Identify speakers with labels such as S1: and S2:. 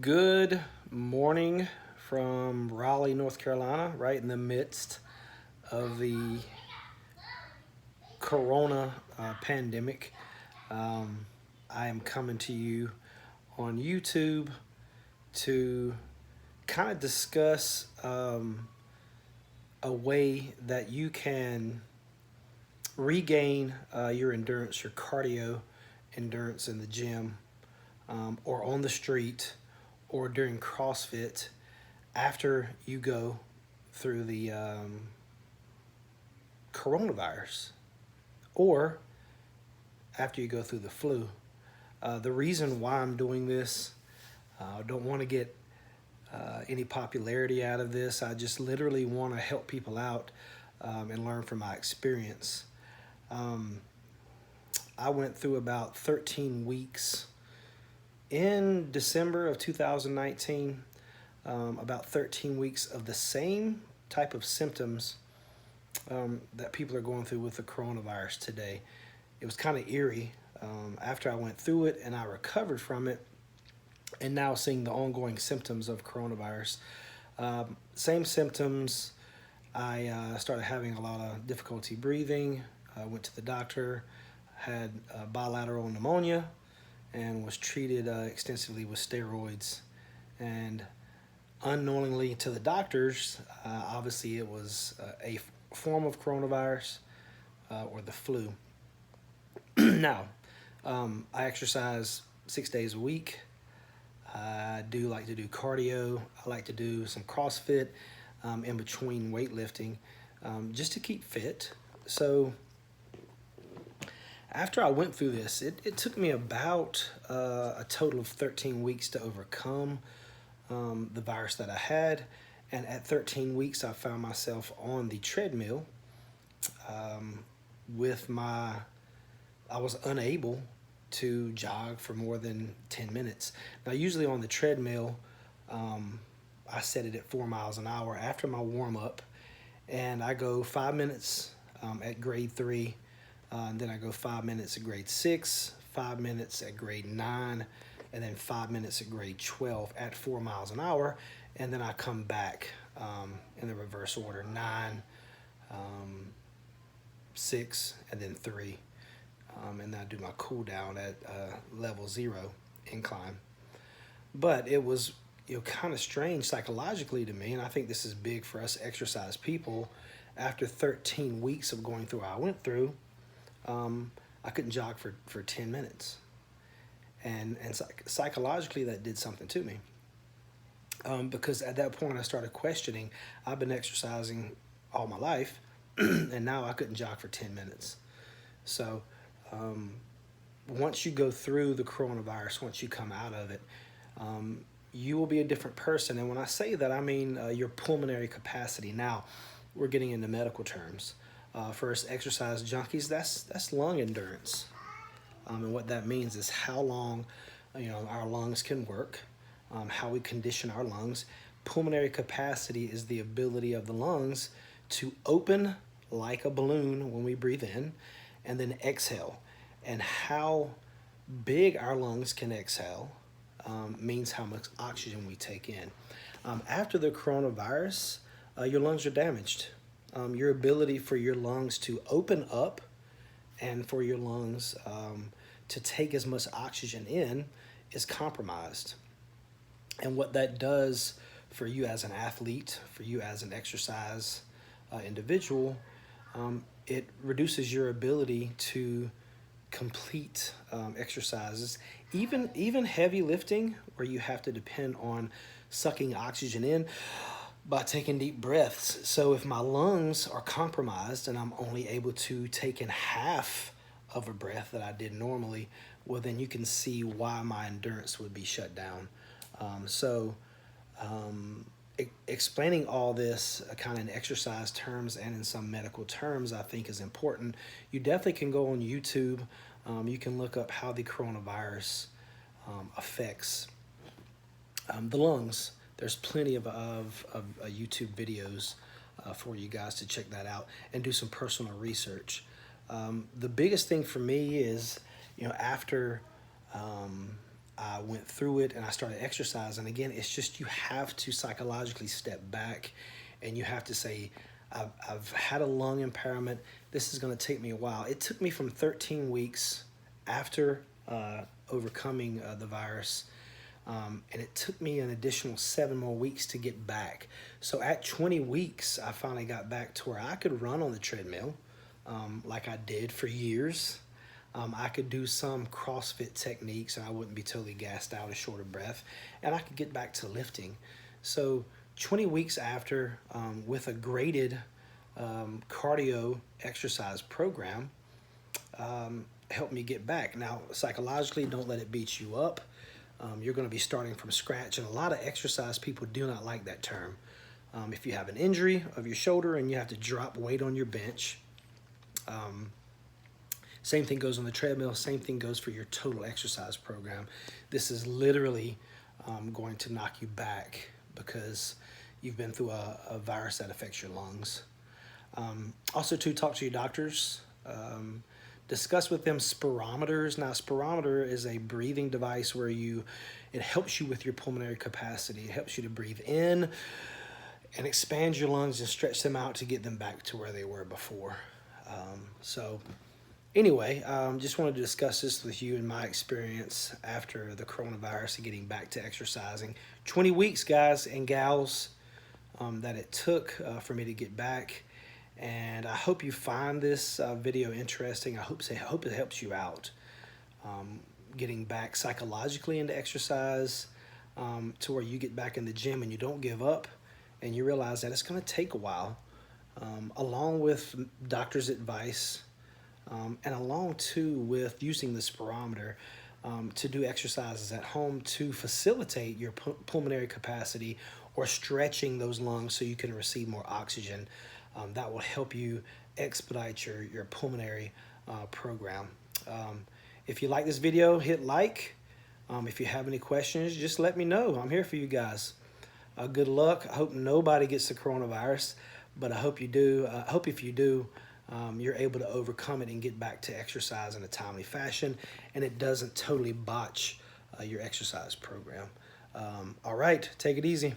S1: Good morning from Raleigh, North Carolina, right in the midst of the corona pandemic. Um, I am coming to you on YouTube to kind of discuss a way that you can regain your endurance, your cardio endurance in the gym or on the street or during CrossFit after you go through the coronavirus or after you go through the flu. The reason why I'm doing this, I don't want to get any popularity out of this. I just literally want to help people out and learn from my experience. Um, I went through about 13 weeks in December of 2019, about 13 weeks of the same type of symptoms that people are going through with the coronavirus today. It was kind of eerie after I went through it and I recovered from it, and now seeing the ongoing symptoms of coronavirus. Same symptoms. I started having a lot of difficulty breathing. I went to the doctor, had bilateral pneumonia, and was treated extensively with steroids. And unknowingly to the doctors, obviously it was a form of coronavirus or the flu. Now, I exercise 6 days a week. I do like to do cardio. I like to do some CrossFit in between weightlifting just to keep fit. So after I went through this, it took me about a total of 13 weeks to overcome the virus that I had. And at 13 weeks, I found myself on the treadmill with I was unable to jog for more than 10 minutes. Now, usually on the treadmill, I set it at 4 miles an hour after my warm up, and I go 5 minutes at grade 3, and then I go 5 minutes at grade 6, 5 minutes at grade 9, and then 5 minutes at grade 12 at 4 miles an hour, and then I come back in the reverse order: 9, 6, and then 3. And then I do my cool down at level 0 incline. But it was kind of strange psychologically to me, and I think this is big for us exercise people. After 13 weeks of going through what I went through, I couldn't jog for 10 minutes. And psychologically that did something to me. Because at that point I started questioning, I've been exercising all my life, and now I couldn't jog for 10 minutes. So once you go through the coronavirus, once you come out of it, you will be a different person. And when I say that, I mean your pulmonary capacity. Now, we're getting into medical terms. For us exercise junkies, that's lung endurance. And what that means is how long our lungs can work, how we condition our lungs. Pulmonary capacity is the ability of the lungs to open like a balloon when we breathe in and then exhale. And how big our lungs can exhale means how much oxygen we take in. After the coronavirus, your lungs are damaged. Your ability for your lungs to open up and for your lungs to take as much oxygen in is compromised. And what that does for you as an athlete, for you as an exercise individual, it reduces your ability to complete exercises, even heavy lifting, where you have to depend on sucking oxygen in by taking deep breaths. So if my lungs are compromised and I'm only able to take in half of a breath that I did normally, well, then you can see why my endurance would be shut down. Explaining all this kind of in exercise terms and in some medical terms, I think is important. You definitely can go on YouTube. You can look up how the coronavirus affects the lungs. There's plenty of YouTube videos for you guys to check that out and do some personal research. The biggest thing for me is, after I went through it and I started exercising again. It's just you have to psychologically step back and you have to say, I've had a lung impairment. This is going to take me a while. It took me from 13 weeks after overcoming the virus, and it took me an additional 7 more weeks to get back. So at 20 weeks, I finally got back to where I could run on the treadmill like I did for years. I could do some CrossFit techniques and I wouldn't be totally gassed out or short of breath, and I could get back to lifting. So 20 weeks after, with a graded cardio exercise program, helped me get back. Now, psychologically, don't let it beat you up. You're going to be starting from scratch, and a lot of exercise people do not like that term. If you have an injury of your shoulder and you have to drop weight on your bench, same thing goes on the treadmill. Same thing goes for your total exercise program. This is literally going to knock you back because you've been through a virus that affects your lungs. Also, to talk to your doctors. Discuss with them spirometers. Now, spirometer is a breathing device where it helps you with your pulmonary capacity. It helps you to breathe in and expand your lungs and stretch them out to get them back to where they were before. So anyway, just wanted to discuss this with you and my experience after the coronavirus and getting back to exercising. 20 weeks, guys and gals, that it took for me to get back. And I hope you find this video interesting. I hope it helps you out getting back psychologically into exercise to where you get back in the gym and you don't give up and you realize that it's going to take a while, along with doctor's advice and along too with using the spirometer to do exercises at home to facilitate your pulmonary capacity or stretching those lungs so you can receive more oxygen. That will help you expedite your pulmonary program. If you like this video, hit like. If you have any questions, just let me know. I'm here for you guys. Good luck. I hope nobody gets the coronavirus, but I hope you do. I hope if you do, you're able to overcome it and get back to exercise in a timely fashion, and it doesn't totally botch your exercise program. All right, take it easy.